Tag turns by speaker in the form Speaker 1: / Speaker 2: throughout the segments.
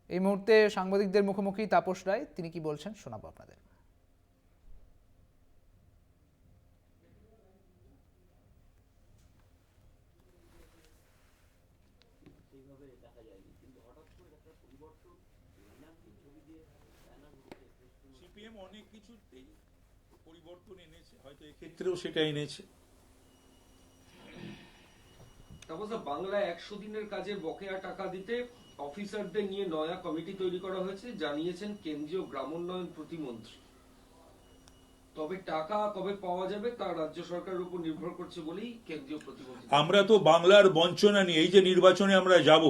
Speaker 1: এই মুহূর্তে সাংবাদিকদের মুখোমুখি তাপস রায়, তিনি কি বলছেন শোনাবো আপনাদের।
Speaker 2: সিপিএম অনেক কিছুতেই পরিবর্তন এনেছে, হয়তো এক্ষেত্রেও সেটা এনেছে।
Speaker 3: তারপর বাংলায় 100 দিনের কাজে বকেয়া টাকা দিতে অফিসারদের নিয়ে নয়া কমিটি তৈরি করা হয়েছে, জানিয়েছেন কেন্দ্রীয় গ্রামোন্নয়ন প্রতিমন্ত্রী। তবে টাকা কবে পাওয়া যাবে তা রাজ্য সরকারের উপর নির্ভর করছে বলেই কেন্দ্রীয় প্রতিমন্ত্রী।
Speaker 2: আমরা তো বাংলার বঞ্চনা নিয়ে এই যে নির্বাচনে আমরা যাব,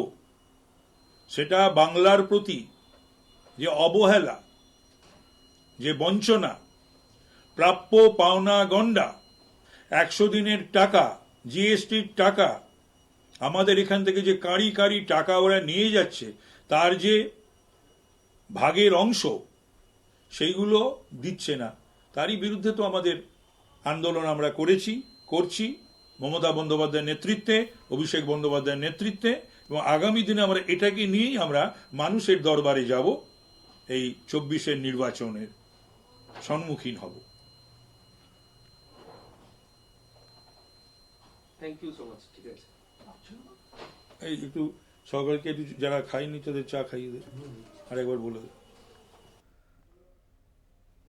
Speaker 2: সেটা বাংলার প্রতি যে অবহেলা, যে বঞ্চনা, প্রাপ্য পাওনা গন্ডা, 100 দিনের টাকা, জিএসটির টাকা, আমাদের এখান থেকে যে কাঁড়ি কাঁড়ি টাকা ওরা নিয়ে যাচ্ছে, তার যে ভাগের অংশ সেইগুলো দিচ্ছে না, তারই বিরুদ্ধে তো আমাদের আন্দোলন আমরা করছি মমতা বন্দ্যোপাধ্যায়ের নেতৃত্বে, অভিষেক বন্দ্যোপাধ্যায়ের নেতৃত্বে, এবং আগামী দিনে আমরা এটাকে নিয়েই আমরা মানুষের দরবারে যাব, এই 24-এর নির্বাচনের সম্মুখীন হব।
Speaker 3: Thank you so much. ঠিক আছে,
Speaker 2: এই একটু সরকারকে একটু যারা খাইনি তাদের চা খাইয়ে দে, আরেকবার বলে দে।